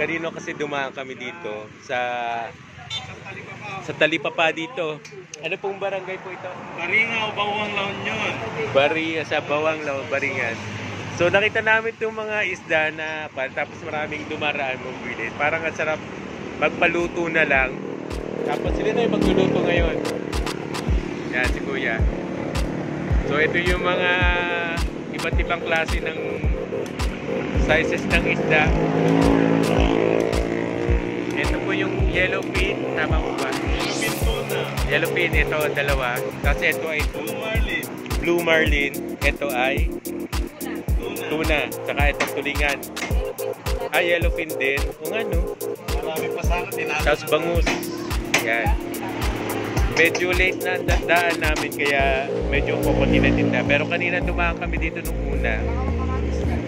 kanino kasi dumaan kami dito sa Talipapa dito. Ano pong barangay po ito? Baringaw, Bawang La Union. Sa Bawang La Baringan. So nakita namin itong mga isda na tapos maraming dumaraan bumili. Parang ang sarap magpaluto na lang. Tapos sila na yung magluluto ngayon. Yan si Kuya. So ito yung mga iba't ibang klase ng sizes ng isda. Ito po yung yellowfin, tama po ba? Yellowfin tuna. Yellowfin, ito dalawa. Kasi ito ay Blue Marlin. Blue Marlin. Ito ay tuna. Saka itong tulingan. Ay, yellowfin din. Kung ano. Marami pa sana tinatawag. Tapos bangus. Yan. Medyo late na daan namin kaya medyo kukunti na tinda. Pero kanina dumaan kami dito nung una.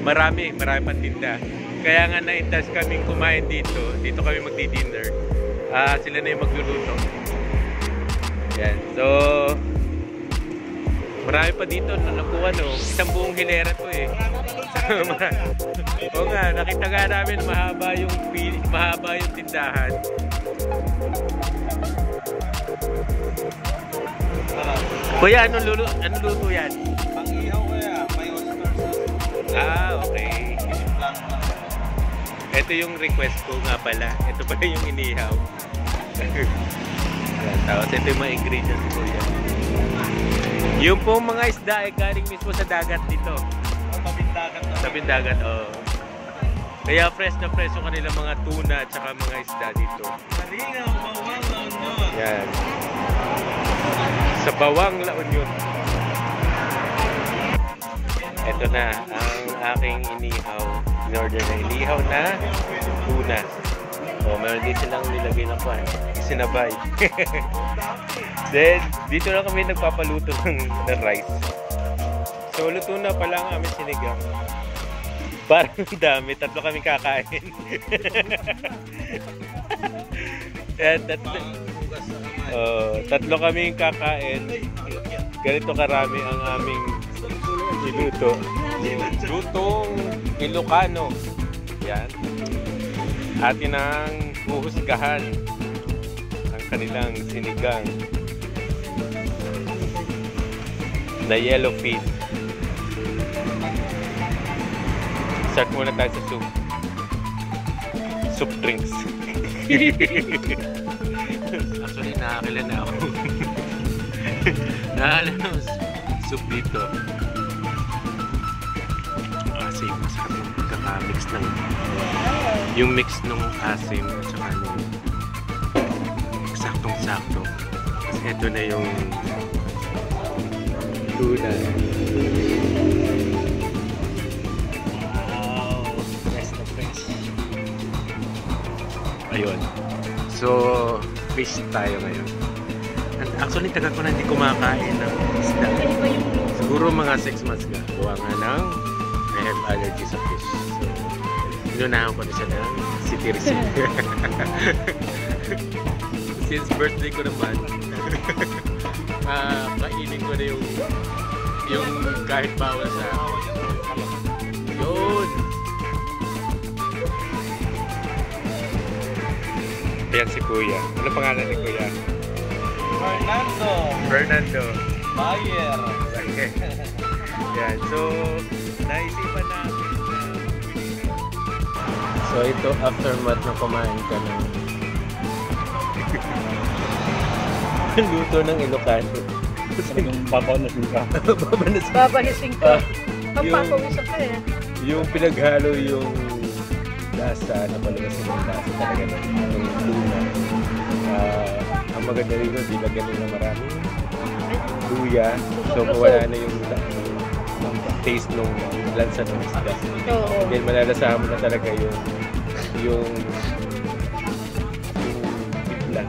Marami pang tinda. Kaya nga na-intas kaming kumain dito. Dito kami magdi-dinner. Sila na yung magluluto. Yan. So, marami pa dito na nakuha, no? Isang buong hilera to eh. Oo nga, nakita nga namin mahaba yung tindahan. Kuya, anong luto yan? Pang-ihaw kaya, may oyster sauce. Okay. Ito yung request ko nga pala. Ito pala yung inihaw. Tapos ito yung mga ingredients ko yan. Yung pong mga isda ay galing mismo sa dagat dito. Tabing dagat, oo. Kaya fresh na fresh yung kanilang mga tuna at saka mga isda dito. Baringaw, Bawang La Union. Yan. Sa Bawang La Union. Ito na ang aking inihaw. In-order na inihaw na tuna. Meron din silang nilagay na pan. Sinabay. Then, dito na kami nagpapaluto ng rice. So, luto na pala ang aming sinigang. Parang dami. Tatlo kami kakain. Tatlo kami kakain. Ganito karami ang aming niluto. Lutong Ilocano. Yan. Atin ang huhusgahan ang kanilang sinigang na yellowfin. Start muna tayo sa soup. Soup drinks. Actually, nakakila na ako. Nakakala na soup dito. Asim. Masarap yung pagkaka-mix ng yung mix ng asim at saka nung saktong-sakto. Kasi ito na yung tuna. Fresh na fresh. Ayun. So, fish tayo ngayon. And actually, tagal ko na hindi kumakain ng isda. Siguro mga 6 months ka. Gawa nga ng I have allergy sa fish. So, inunahan ko na siya ng city receipt. Since birthday ko naman, kainin ko na yung kahit bawal sa yun. Ayan si Kuya. Ano pangalan ni Kuya? Fernando. Bayer. Yan. So, naisipan namin. So, ito aftermath na kumain ka ng luto ng Ilocano. Yung papanasin ka. Babalisin ka. Papapawisan ka eh. Yung pinaghalo yung lasa na palabas ng lasa talaga ng tuna. Ang maganda rin doon, dilagyan nila maraming luya. So, mawala na yung taste ng lansa ng isda. And then, malalasahan mo na talaga yung tipla.